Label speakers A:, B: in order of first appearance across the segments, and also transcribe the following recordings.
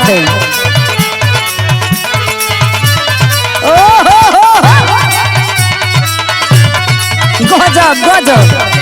A: है। ओहो गजब गजब।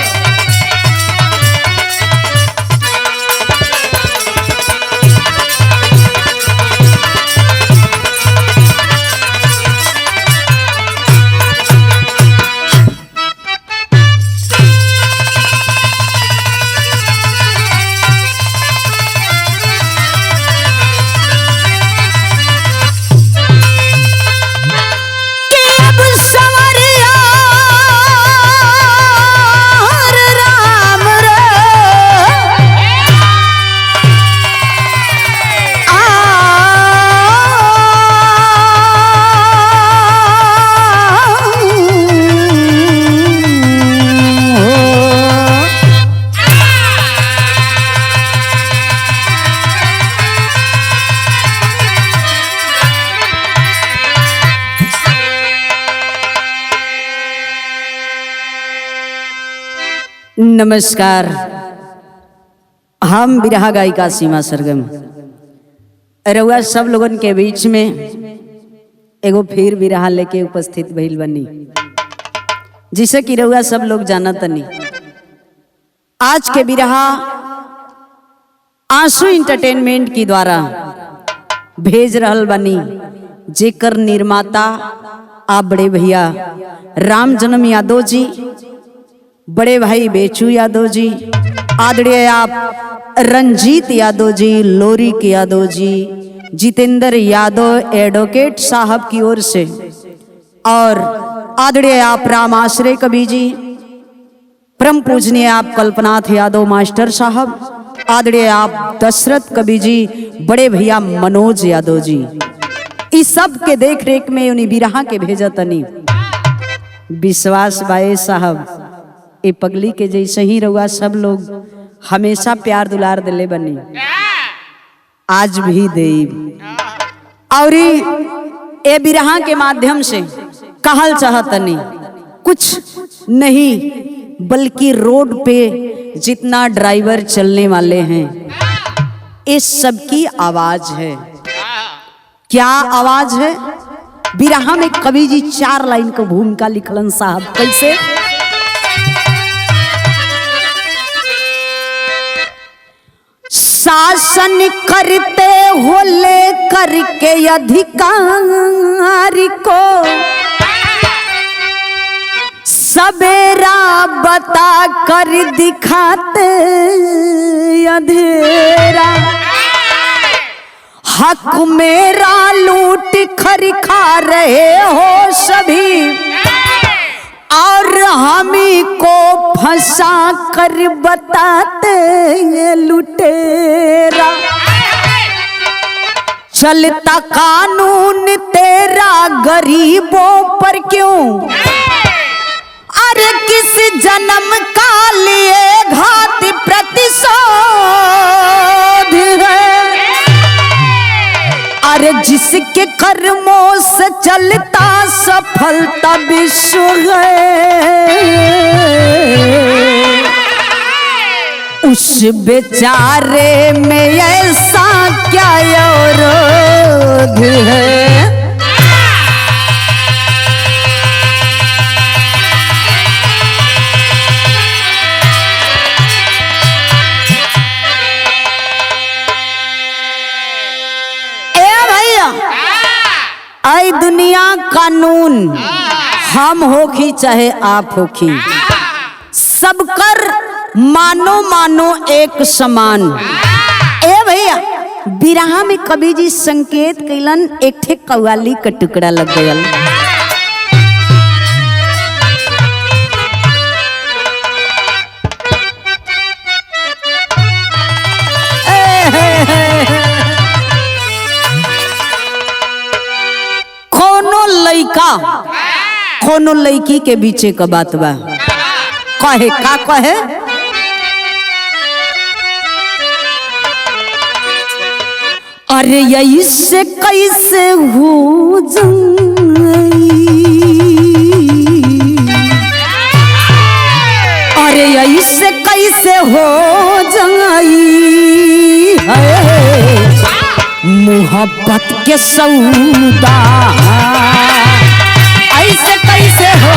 A: नमस्कार, हम बिरहा गायिका सीमा सरगम रउआ सब लोगन के बीच में एगो फिर बिरहा लेके उपस्थित भइल बनी, जिसे कि रउआ सब लोग जानत तनी। आज के बिरहा आंसू एंटरटेनमेंट की द्वारा भेज रहल बनी, जेकर निर्माता आप बड़े भैया राम जन्म यादव जी, बड़े भाई बेचू यादव जी, आदरणीय आप रंजीत यादव जी, लोरिक यादव जी, जितेंद्र यादव एडवोकेट साहब की ओर से, और आदरणीय आप राम आश्रय कवि जी, परम पूजनीय आप कल्पनाथ यादव मास्टर साहब, आदरणीय आप दशरथ कवि जी, बड़े भैया मनोज यादव जी, इस सब के देख रेख में उन्हीं बिरहा के भेजा तनी। विश्वास बाए साहब ए पगली के जैसे ही रहुआ सब लोग हमेशा प्यार दुलार दिले बनी, आज भी देब। और ए बिरहा के माध्यम से कहल चाहतनी कुछ नहीं बल्कि रोड पे जितना ड्राइवर चलने वाले हैं, इस सबकी आवाज है। क्या आवाज है? बिरहा में कवि जी 4 लाइन को भूमिका लिखलन साहब, कैसे? शासन करते हो ले करके अधिकार को, सवेरा बता कर दिखाते अंधेरा, हक मेरा लूट कर खा रहे हो सभी, और हमी को फंसा कर बताते लुटेरा, चलता कानून तेरा गरीबों पर क्यों, अरे किस जन्म का लिए घात प्रतिशोध है, अरे जिसके कर्मों से चलता सफलता विश्व है, उस बेचारे में ऐसा क्या अवरोध है। आई दुनिया कानून हम होखी चाहे आप होखी, सबकर मानो मानो एक समान। ए भैया बिरहा में कवि जी संकेत कैलन, एक ठे कव्वाली का टुकड़ा लग गयल। कोनो लड़की के बीचे का बात बा, कहे का कहे, अरे ऐसे कैसे हो जाई, अरे ऐसे कैसे हो जाई, मुँह मोहब्बत के सौदा ऐसे कैसे हो।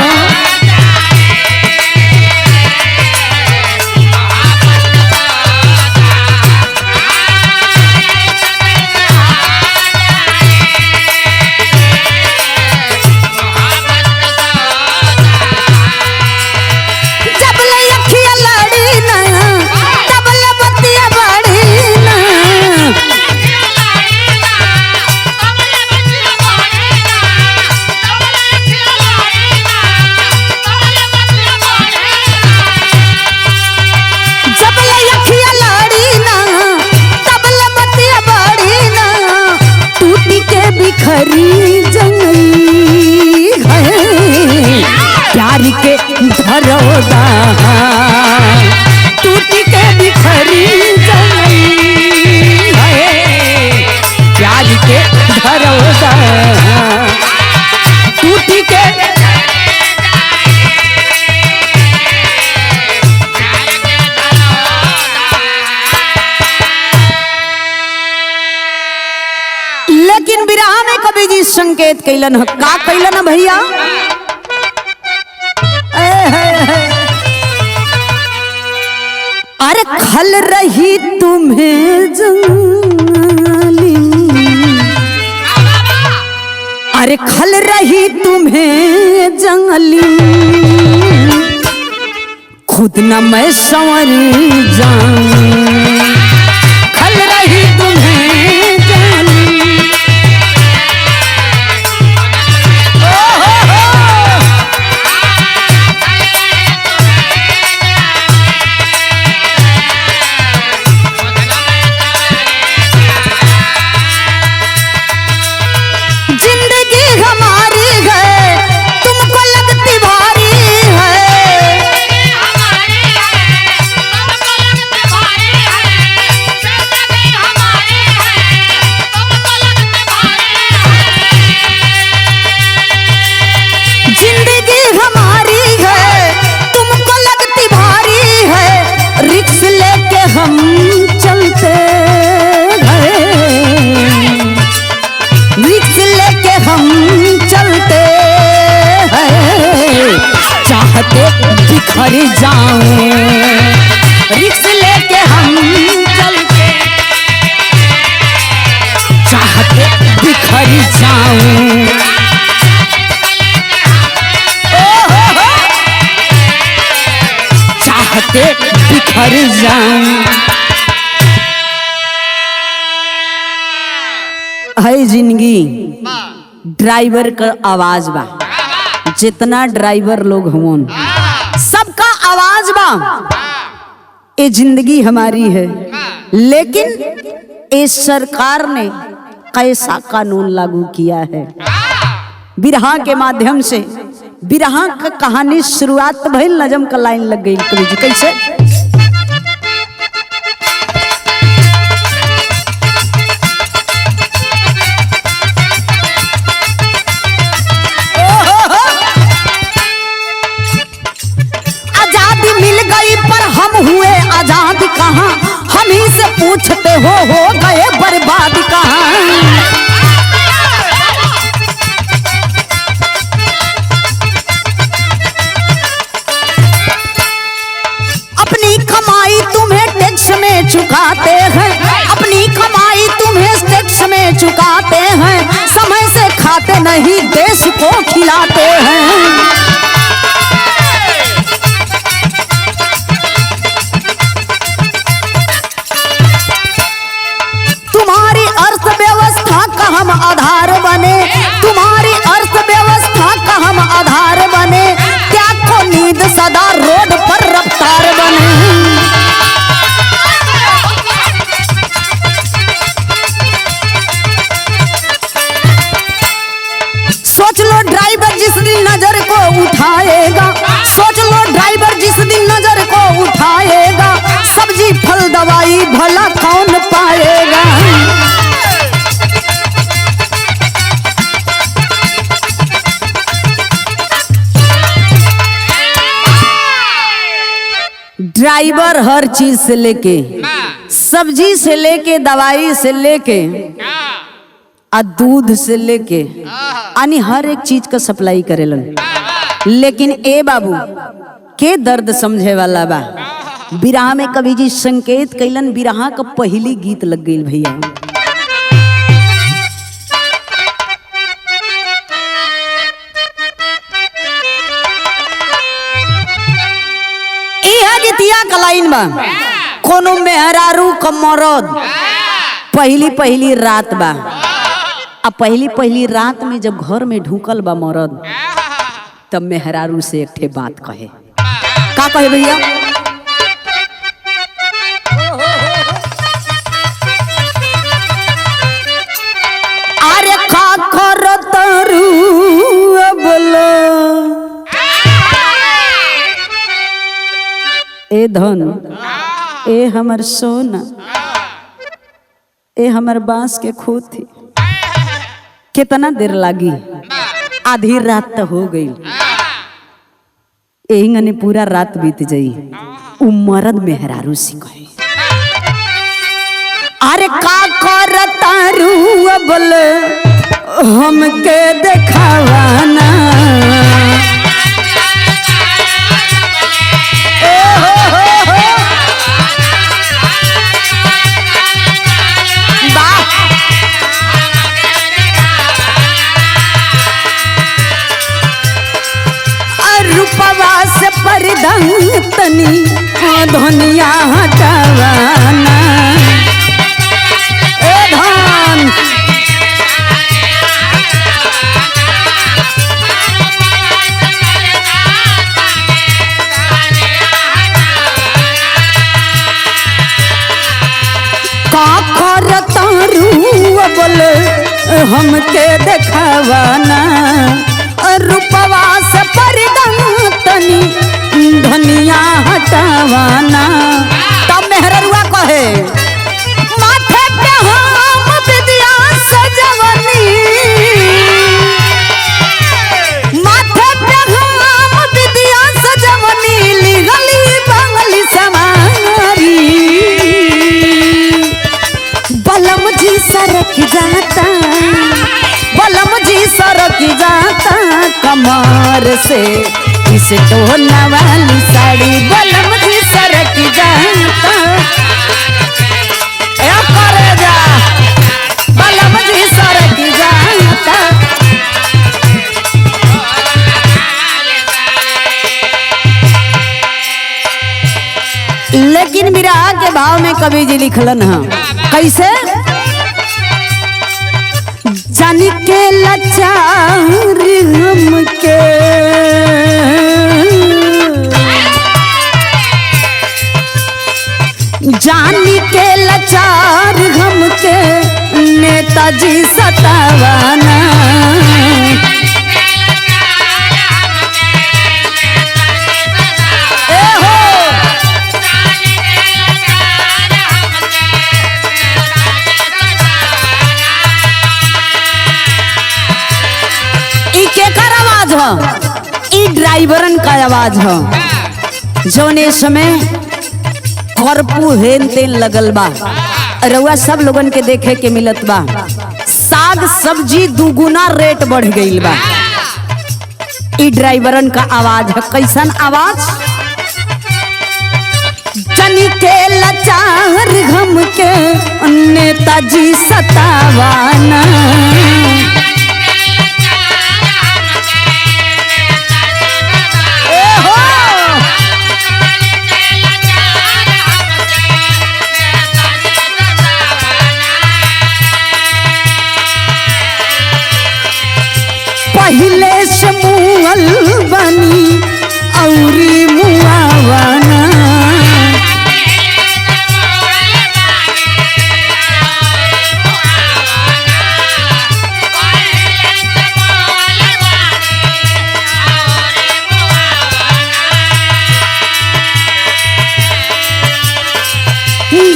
A: खरी जंगली है प्यार के धरोदा टूट के बिखरी जंगली है प्यार के धरोदा टूट के। लेकिन विरह में कवि जी संकेत कैलन ह का कैलन ह भैया। अरे खल रही तुम्हें जंगली, अरे खल रही तुम्हें जंगली खुद न मैं संवर जाऊं। खल रही तुम्हें बिखर जाऊं रिक्स लेके हम चलते चाहते बिखर जाऊं। चाहते बिखर जाऊं। है जिंदगी ड्राइवर का आवाज बा, जितना ड्राइवर लोग हों सबका आवाज बा। ये जिंदगी हमारी है, लेकिन इस सरकार ने कैसा कानून लागू किया है। बिरहा के माध्यम से बिरहा का कहानी शुरुआत भइल, नजम का लाइन लग गई कवि जी कैसे। हम हुए आजाद कहाँ, हम ही से पूछते हो गए बर्बाद कहाँ। अपनी कमाई तुम्हें टैक्स में चुकाते हैं, अपनी कमाई तुम्हें टैक्स में चुकाते हैं, समय से खाते नहीं देश को खिलाते हैं। तुम्हारी अर्थव्यवस्था का हम आधार बने, तुम्हारी अर्थव्यवस्था का हम आधार बने, त्याग को नींद सदा रोड पर रफ्तार बने। सोच लो ड्राइवर जिस दिन नजर को उठाएगा, सोच लो ड्राइवर जिस दिन नजर को उठाएगा, सब्जी फल दवाई भला कौन पाएगा। ड्राइवर हर चीज से लेके, सब्जी से लेके, दवाई से लेके आ दूध से लेके यानी हर एक चीज का सप्लाई करेलन। लेकिन ए बाबू के दर्द समझे वाला बा। बिरहा में कवि जी संकेत कैलन, बिरहा का पहली गीत लग गई भैया। गीतिया का लाइन बा, कोनो मेहरारू का मरद पहली पहली रात बा। अब पहली पहली रात में जब घर में ढूकल बा मरद, तब मेहरारू से एक ठे बात कहे। का कहे भैया? अरे का करतरू बोलो ए धन, ए हमर सोना, ए हमर बांस के खोती, कितना देर लागी? आधी रात तो हो गई। एहिंगने पूरा रात बीत जाई। उ मरद मेहरारू से कहे, अरे का करतारू बोल हमके देखावाना। तनी धनिया हटावाना ए धन। का करतारू बोल हमके देखावाना। रूपवा से परिदन तनी धनिया हटावाना। तब मेहररुआ कहे, माथे पे हम विद्या सजवनी, माथे पे हम विद्या सजवनी, लिगली बंगली समारी। बलम जी सरक जाता, बलम जी सरक जाता कमर से इस टोना वाली साड़ी। बलम जी सरक जाता ए करे जा, बलम जी सरक जाता। लेकिन विरह के भाव में कवि जी लिखलन है कैसे? जानी के लाचार हमके, जानी के लाचार हमके नेताजी सतावाना। ई ड्राइवरन का आवाज है जोने समय करपू हेन तेन लगल बा। रउआ सब लोगन के देखे के मिलत बा, साग सब्जी दुगुना रेट बढ़ गईल बा। ई ड्राइवरन का आवाज है। कैसन आवाज? जनी के लाचार हम के नेताजी सतावाना। पहले से मुअल बनी औरी मुआवाना।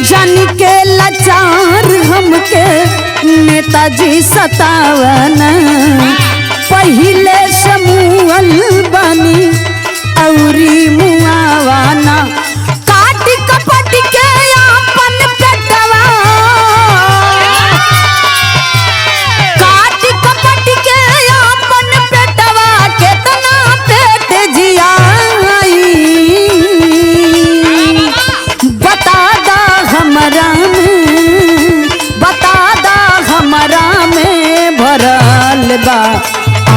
A: जन के लाचार हमके नेताजी सतावाना। पहले समूहल बनी औरी मुआवाना। काट कपट के अपन पेटवा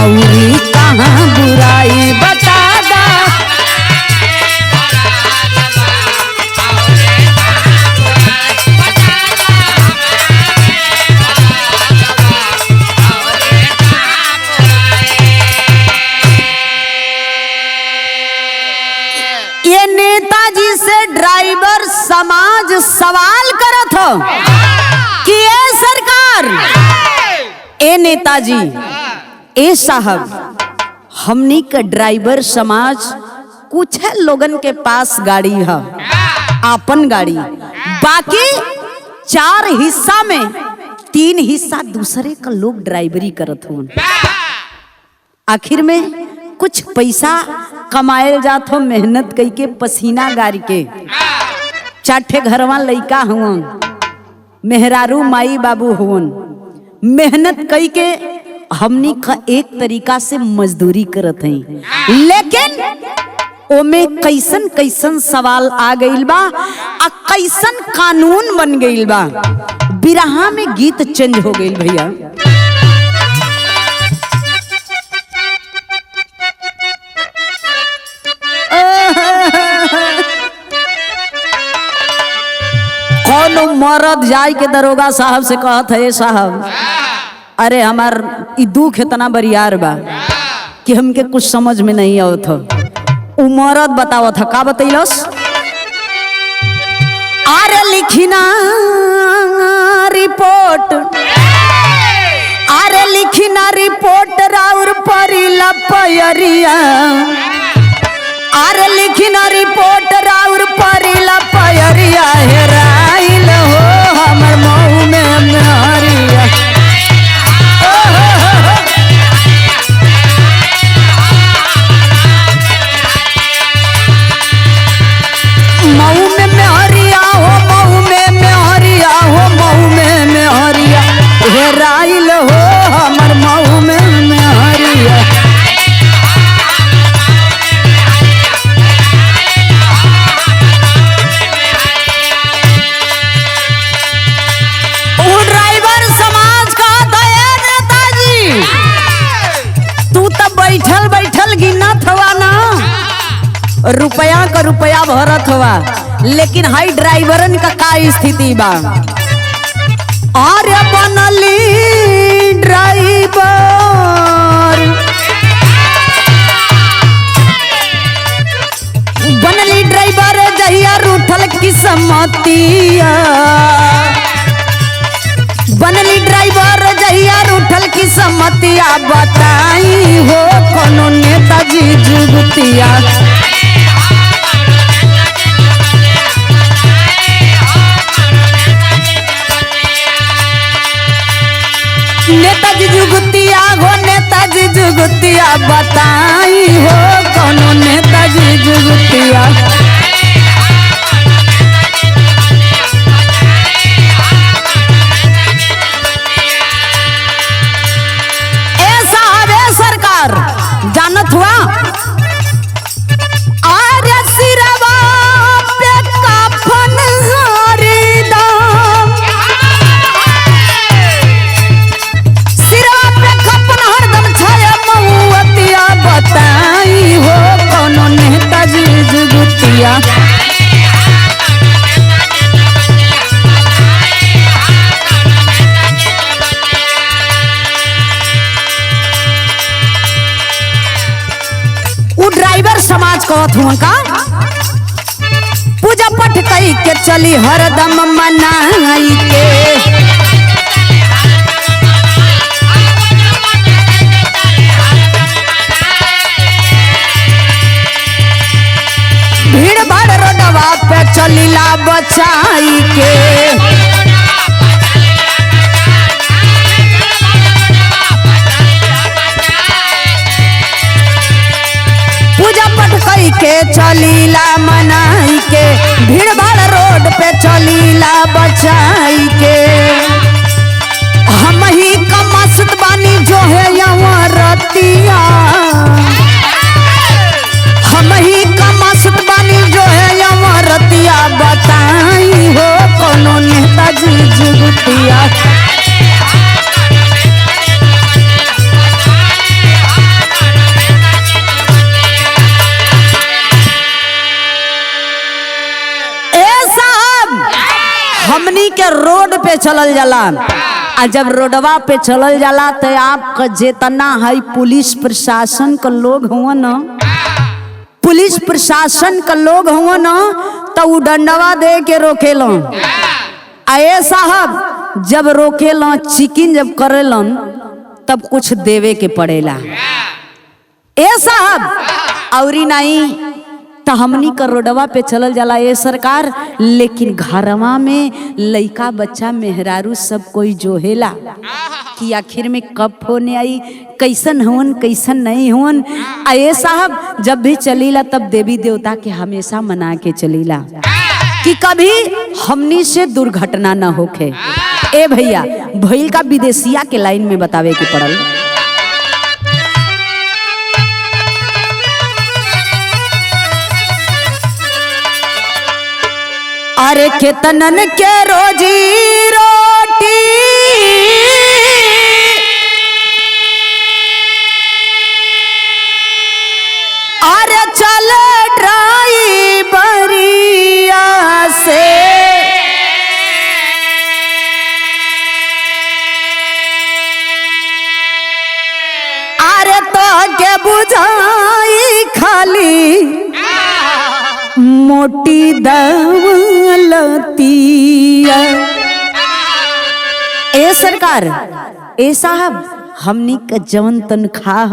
A: औरी कहाँ बुराई बता दा। ये नेताजी से ड्राइवर समाज सवाल करत हो कि ए सरकार, ए नेताजी, ए साहब, हमनी का ड्राइवर समाज कुछ है लोगन के पास गाड़ी है, आपन गाड़ी, बाकी 4 हिस्सा में 3 हिस्सा दूसरे का लोग ड्राइवरी करत हो। आखिर में कुछ पैसा कमायल जात हो, मेहनत कई के पसीना गार के। 4 ठे घरवा लइका हुवन, मेहरारू माई बाबू हुवन, मेहनत कई के हमनी का एक तरीका से मजदूरी करत हैं। लेकिन ओमे कैसन कैसन सवाल आ गइल बा, आ कैसन कानून बन गइल बा। बिरहा में गीत चेंज हो गइल भैया। कौन मरद जाय के दरोगा साहब से कहत है, साहब अरे हमार ई दुख इतना बरियार बा कि हमके कुछ समझ में नहीं आवत हो। उ मरद बतावत था, का बतैलस? अरे लिखिना रिपोर्ट, अरे लिखिना रिपोर्ट राउर परिला पयरिया, अरे लिखिना रिपोर्ट राउर परिला पयरिया, हेराइल हो हमर मऊ में मेहरिया। मऊ में मेहरिया हो, मऊ में मेहरिया हो, मऊ में मेहरिया, हेराइल हो हमर मऊ में मेहरिया। बैठल बैठल गिनत हवा ना, रुपया का रुपया भरत हवा, लेकिन हाई ड्राइवरन का स्थिति बा। अरे बनली ड्राइवर, बनली ड्राइवर जहिया रूठल किस्मतिया, बनली ड्राइवर जहिया रूठल किस्मतिया, बताई हो कोनो नेताजी जुगतिया। नेताजी जुगतिया हो, नेताजी जुगतिया, बताई हो कोनो नेताजी जुगतिया। जानत हुआ आर्य सिरवा पे कफन हरदम, सिरवा पे कफन हरदम छाया मऊअतिया, बताई हो कोनो नेताजी जुगतिया। ड्राइवर समाज कहत हुआ का, पूजा पाठ कई के चली हरदम मनाई के, भीड़ भाड़ रोडवा पे चलीला बचाई के, कई के चलीला मनाई के, भीड़ भाड़ रोड पे चलीला बचाई के। हम ही का मस्त बानी जो है यहाँ रतिया, हम ही का मस्त बानी जो है यहाँ रतिया, बताई हो कोनो नेताजी जुगतिया। के रोड पे चलल जाला। आ जब रोडवा पे चलल जाला तो आपका जितना है पुलिस प्रशासन का लोग हुआ न, पुलिस प्रशासन का लोग हुआ न, तो उ डंडवा दे के रोकेलो। आए साहब जब रोकेलो चिकिन जब करेलन तब कुछ देवे के पड़ेला। ए साहब औरी नहीं तो हमनी का रोडवा पे चलल जाला ए सरकार, लेकिन घरवा में लइका बच्चा मेहरारू सब कोई जोहेला कि आखिर में कब होने आई, कैसन हुन कैसन नहीं हुन। आए साहब जब भी चलीला तब देवी देवता के हमेशा मना के चलीला कि कभी हमनी से दुर्घटना न होखे। ए भैया भइल का विदेशिया के लाइन में बतावे के पड़ल। अरे केतनन के रोजी रोटी अरे चल ड्राइवरिया से अरे तो के बुझाई खाली मोटी दौलतिया। ए सरकार ए साहब हमनी का जवन तनख्वाह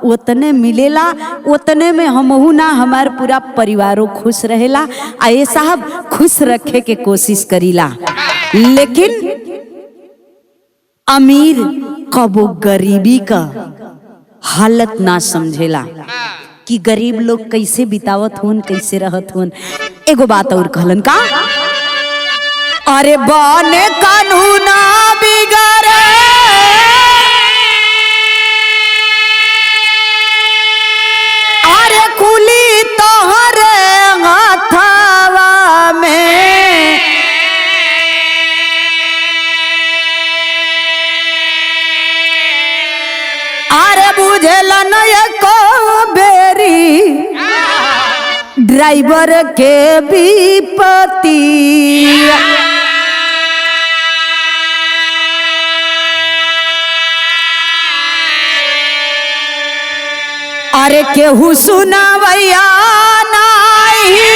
A: उतने मिलेला, उतने में हमहू ना हमार पूरा परिवारों खुश रहेला। आ ए साहब खुश रखे के कोशिश करीला, लेकिन अमीर कबो गरीबी का हालत ना समझेला कि गरीब लोग कैसे बितावत हुन कैसे रहत हुन। एगो बात और कहलन का, अरे बने कानूना बिगड़े अरे कुली तोहरे हाथवा में अरे बुझेला न को ड्राइवर के विपत्ति। अरे केहू सुनावैया नहीं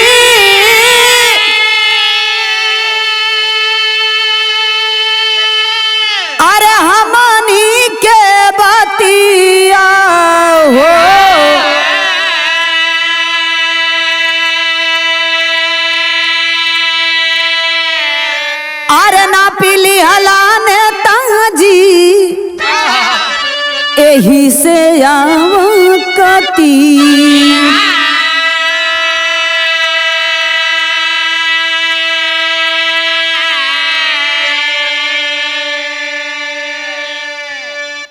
A: अरे हमनी के बतिया हो। अरे ना पीली हलाने ताजी एही से आवकती।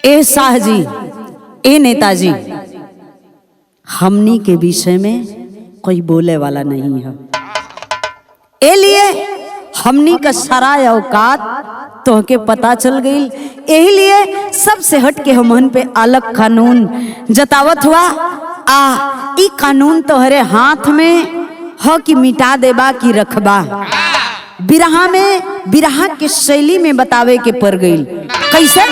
A: ए शाह जी ए नेताजी हमनी के विषय में कोई बोले वाला नहीं है, ए लिए हमनी का सारा औकात तो के पता चल गई। यही लिए सबसे हट के हमन पे अलग कानून जतावत हुआ। आ ई कानून तोहरे हाथ में हो कि मिटा देबा कि रखबा। बिरहा में बिरहा के शैली में बतावे के पड़ गई। कैसे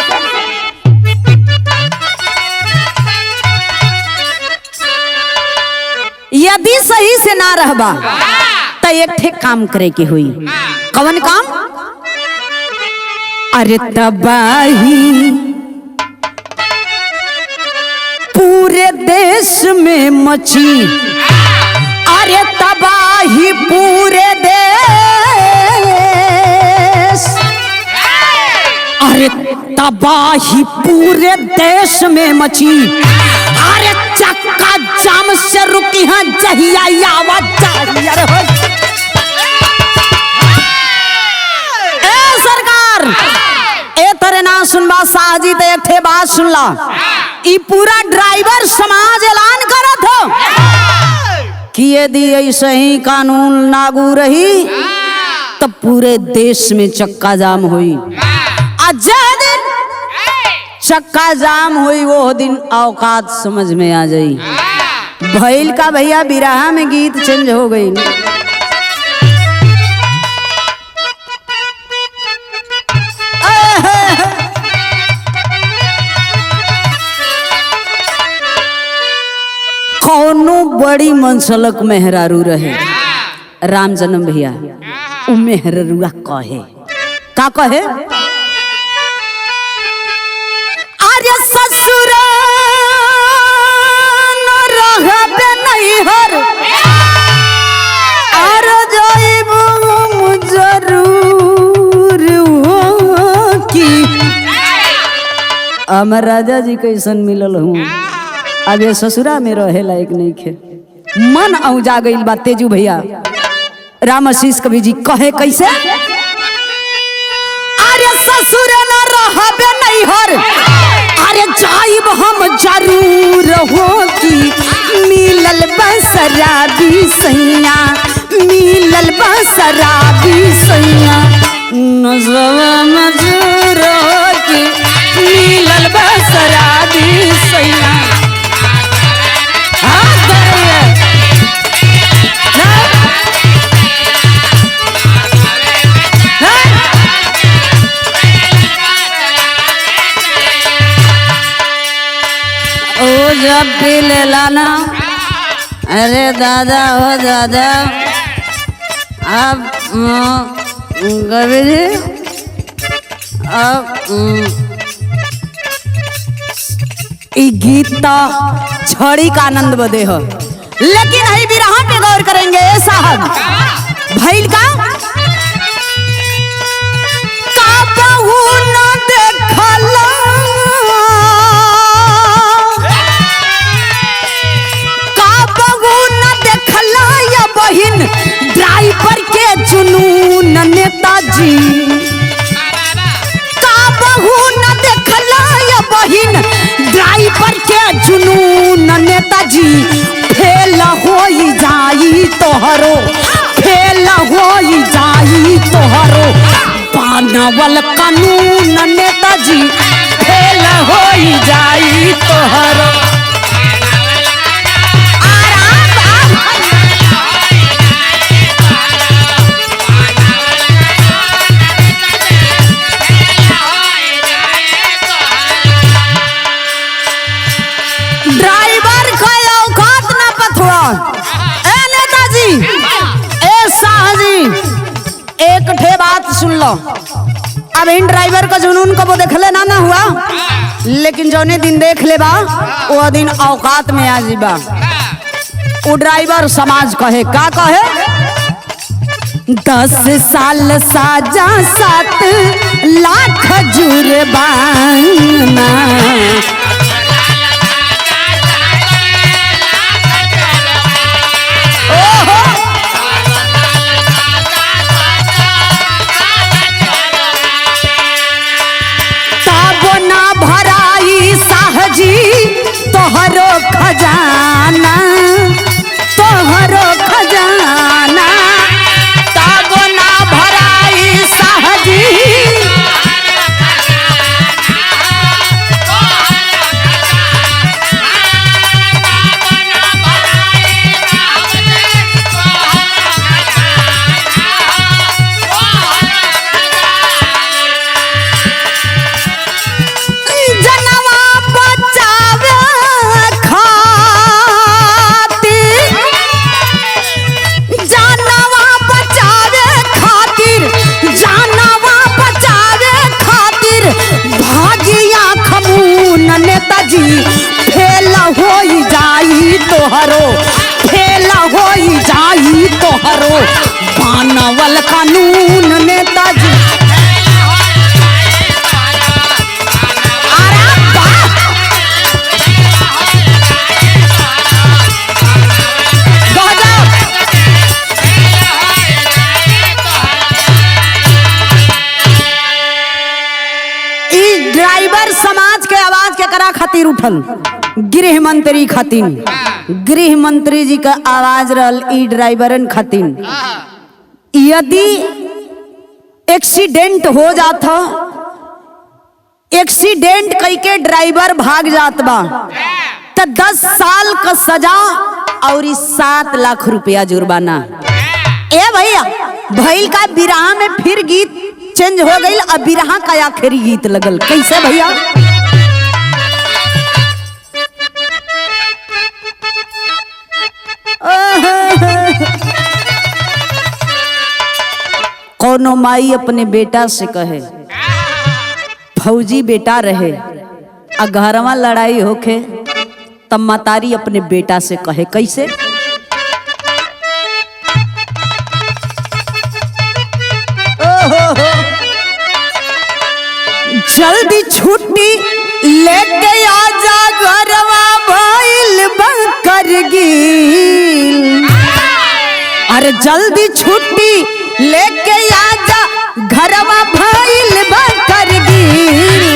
A: यदि सही से ना रहबा तो एक ठे काम करे के हुई। कवन काम? अरे तबाही पूरे देश में मची, अरे तबाही पूरे देश, अरे तबाही पूरे देश में मची। अरे चक्का जाम से रुकी है जहिया आवाज चाहिए। सरकार ए तरह ना सुनबा साहजी तो एक ठे बात सुनला। ई पूरा ड्राइवर समाज ऐलान करत हो कि यदि ऐसे ही कानून लागू रही तो पूरे देश में चक्का जाम हुई। आज दिन चक्का जाम हुई वो दिन औकात समझ में आ जाई। भैल का भैया बिरहा में गीत चेंज हो गई। कौनो बड़ी मनसलक मेहरारू रहे राम जन्म भैया उ मेहरारूआ कहे का कहे अरे ससुर न रहबे नैहर अरे जाइबो जरूर हो की हमर राजा जी कैसन मिलल हूँ अब ये ससुरा में रहे लायक नहीं खे मन औजा गइल बा तेजू भैया राम आशीष कवि जी कहे कैसे अरे ससुर न रहबे नैहर अरे जाइब हम जरूर हो की मिलल बसराबी सैया मिलल बसराबी सैया नजवा मजूर हो की मिलल बसराबी सैया जब पी ले लाना अरे दादा हो दादा अब कवि जी अब गीता छड़ी का आनंद बदे हो लेकिन हई बिरहा पे गौर करेंगे साहब भैल का बहू न देखला बहिन ड्राइवर के जुनून नेताजी का बहू न देखला या बहिन ड्राइवर के जुनून नेताजी फेल होई जाई तोहरो फेल होई जाई तोहरो बनवल कानून नेताजी फेल होई जाई तोहरो सुन लो अब इन ड्राइवर का जुनून कबो देखले ना हुआ लेकिन जौने दिन देख ले बा वो दिन औकात में आ जीबा वो ड्राइवर समाज कहे का कहे 10 साल साजा 7 लाख जुर्माना तोहरो खजाना ताबो ना भराई साहजी तोहरो फेल होई जाई तोहरो बनवल कानून नेताजी ड्राइवर समाज के आवाज के करा खातिर उठल गृह मंत्री खातिर गृह मंत्री जी का आवाज रहल ई ड्राइवरन खातिर यदि एक्सीडेंट हो जाता एक्सीडेंट कई के ड्राइवर भाग जात बा तो 10 साल का सजा और 7 लाख रुपया जुर्माना। ए भैया भैल का बिरहा में फिर गीत चेंज हो गई अब बिरहा का आखिरी गीत लगल कैसे भैया कौनो माई अपने बेटा से कहे फौजी बेटा रहे आ घरवा लड़ाई होखे तब मतारी अपने बेटा से कहे कैसे जल्दी छुट्टी लेके आजा घरवा भइल करगिल। अरे जल्दी छुट्टी लेके आजा घरवा भइल करगिल।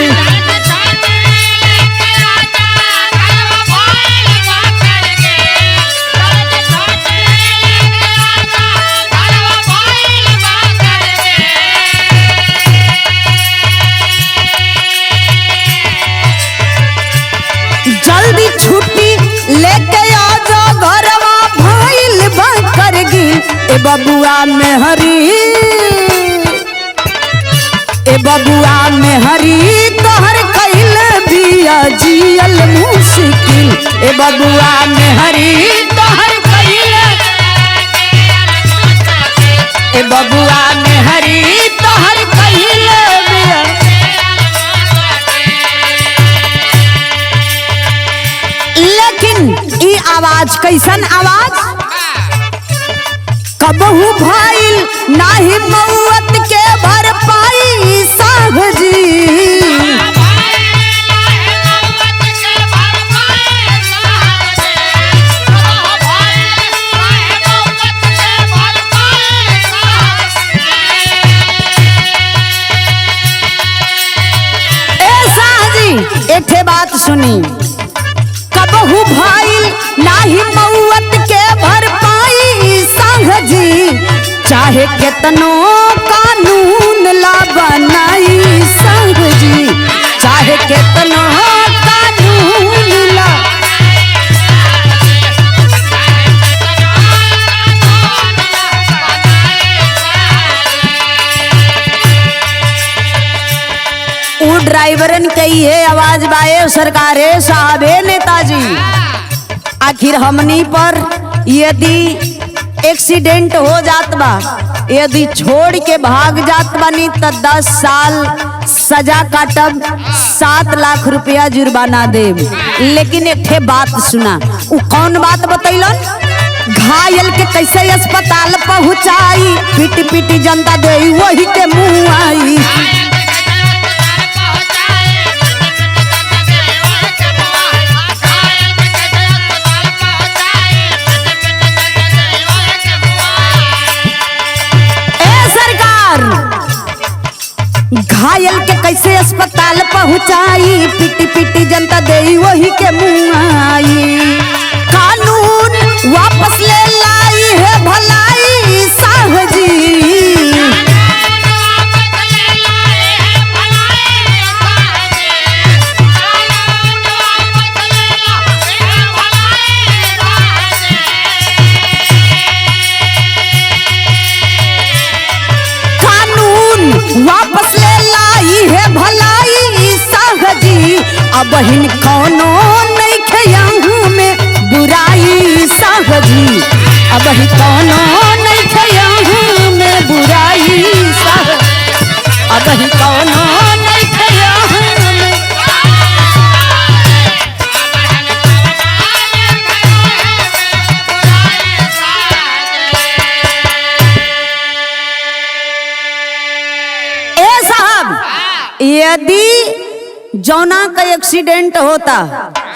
A: जल्दी छुट्टी लेके आजा घरवा भइल करगिल। ए बबुआ में हरी तोहर कइल बिया जियल मुश्किल। ए बबुआ में हरी तोहर कइल ए बबुआ में हरी तोहर कइल बिया। लेकिन ई आवाज कैसन आवाज कबहू भइल नाही मौत के भरपाई साहजी। ए साहजी एक बात सुनी कबहू भइल नाही मौत के भरपाई साहजी। चाहे केतनो कानून ला बनाई साहजी। चाहे केतनो कानून ला उ ड्राइवरन के ये आवाज बाए सरकारे साहबे नेताजी। आखिर हमनी पर यदि एक्सीडेंट हो जात बा यदि छोड़ के भाग जात बानी तो 10 साल सजा काटब 7 लाख रुपया जुर्माना देब। लेकिन एक बात सुना उ कौन बात बतैलन घायल के कैसे अस्पताल पहुंचाई पीट पीट जनता दे वही के मुंह आई। घायल के कैसे अस्पताल पहुंचाई पीटी पीटी जनता दे वही के मुंह आई। कानून वापस ले लाई है भलाई साहजी। वापस ले लाई है भलाई साहजी। अब बहिन कौनो नहीं खयाहू में बुराई साहजी। अब ही कौनो नहीं खयाहू में बुराई साहजी। अब ही कौनो नहीं खयाहू में यदि जौना का एक्सीडेंट होता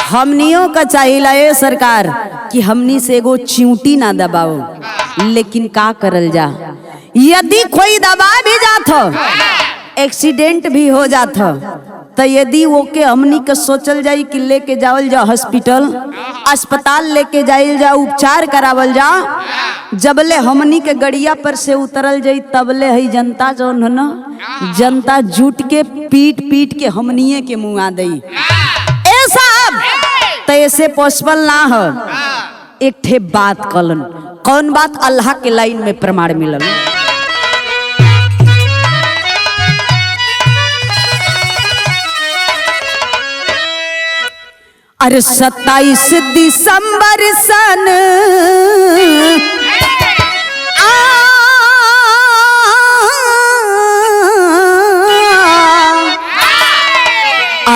A: हमनियों का चाहिला ए सरकार कि हमनी से एगो चिंटी ना दबाओ। लेकिन का करल जा यदि कोई दबा भी जात एक्सीडेंट भी हो जात तो यदि वो के हमनी के सोचल जाई कि लेके जावल जा हॉस्पिटल अस्पताल लेके जाइल जा उपचार करावल जा जबले हमनी के गड़िया पर से उतरल जाई तबले है जनता जौन है ना जनता जुट के पीट पीट के हमनिए के मुँह दई। ऐसा तो ऐसे पॉसिबल ना हो। एक ठे बात कलन कौन बात अल्लाह के लाइन में प्रमाण मिलल। अरे 27 दिसंबर सन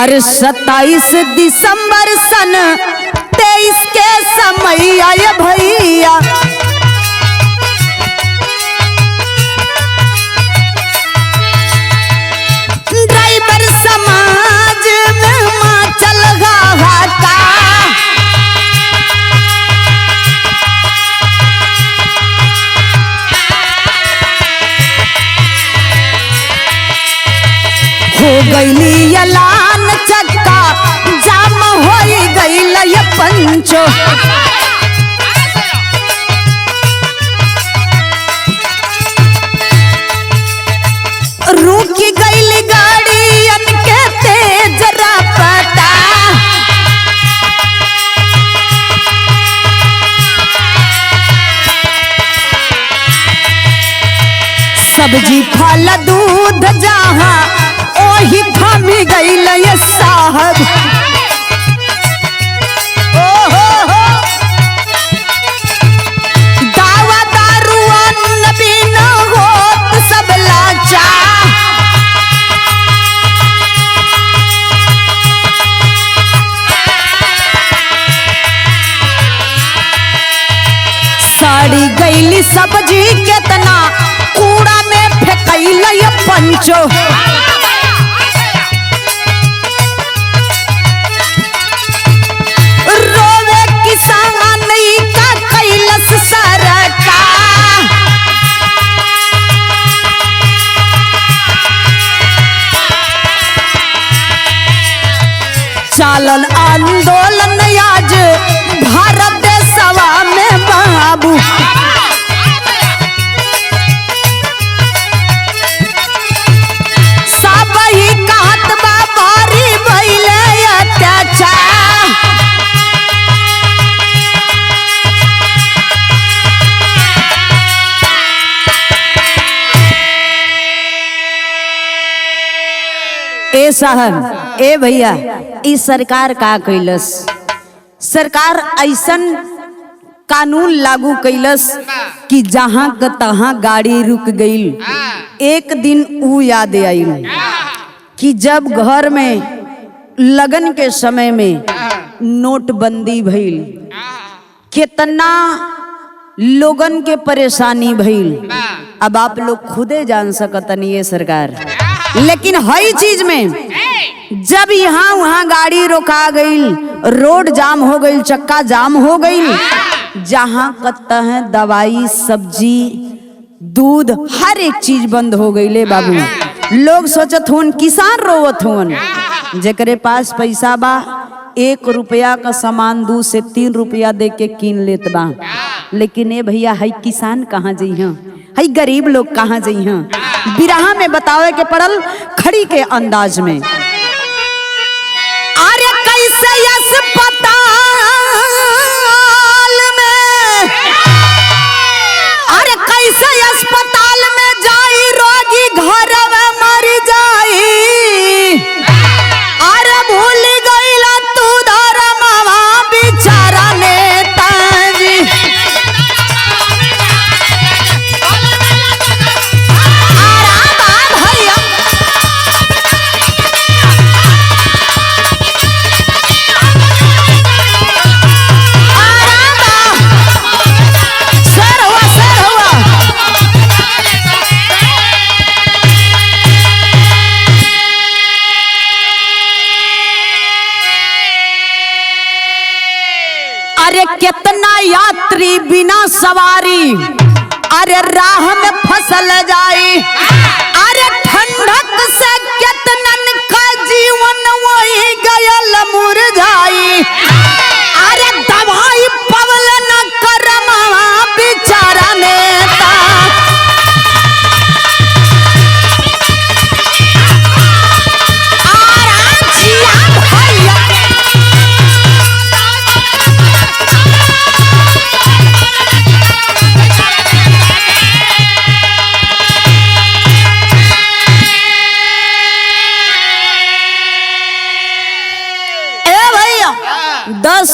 A: अरे 27 दिसंबर सन 23 के समय आए भैया, ड्राइवर समाज में मां चल हाहाकार, हो गईली अलान चक्का जाम हो गईल ये पंचो, रुकी गईली गाड़ी अनके तेज रफ्ता, सब्जी फल दूध जहाँ ओही थमी गईल ये साहब, ओ हो दावा दारू अन्न बिना होत सब लाचार, साड़ी गईली सब्जी केतना कूड़ा में फेंकैल ये पंचो, रोवे किसान का कैलस सरकार, चालल आंदोलन आज भारत देशवा में बाबू, सब ही कहत बा बारी भइले अत्याचार, ए साहब ए भैया ई सरकार का कैलस, सरकार ऐसन कानून लागू कैलस कि जहाँ का तहाँ गाड़ी रुक गई। एक दिन ऊ याद आइल कि जब घर में लगन के समय में नोटबंदी भइल, कितना लोगन के परेशानी भइल, अब आप लोग खुदे जान सकतनी ये सरकार, लेकिन हई चीज में जब यहाँ वहाँ गाड़ी रोका गई, रोड जाम हो गई, चक्का जाम हो गई, जहाँ कत्ता है दवाई सब्जी दूध हर एक चीज बंद हो गई ले बाबू। लोग सोचत होन किसान रोवत होन, जेकरे पास पैसा बा 1 रुपया का सामान 2 से 3 रुपया दे के कीन लेत बा, लेकिन ए भैया हई किसान कहाँ जइहा, हई गरीब लोग कहाँ जइहा। बिरहा में बतावे के पड़ल खड़ी के अंदाज में, अरे कैसे अस्पताल में, अरे कैसे अस्पताल में जाई रोगी घर में मर जाई, अरे भूल गईला तू धर्मवा बिचारा नेताजी, अरे कितना यात्री बिना सवारी अरे राह में फसल जाई, अरे ठंडक से कितनन का जीवन वही गयल मुरझाई, अरे दवाई पवल न करमवा बिचारा नेता,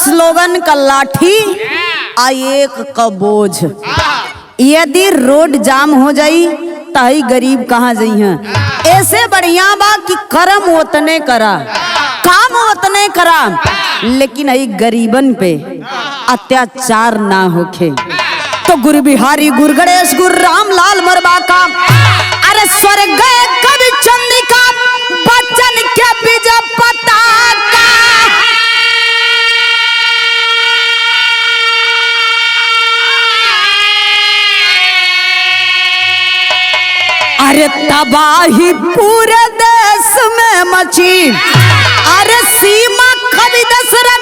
A: लोगन का लाठी आ 1 का बोझ, यदि रोड जाम हो जाई तही गरीब कहाँ जाई हैं। ऐसे बढ़िया बा कि कर्म ओतने करा, काम उतने करा, लेकिन आई गरीबन पे अत्याचार ना होखे। तो गुरु बिहारी गुरु गणेश गुरु रामलाल मरबा का अरे स्वर्ग गए कवि चंद्रिका बच्चन के बीज पताका। अरे तबाही पूरे देश में मची, अरे सीमा कवि दशरथ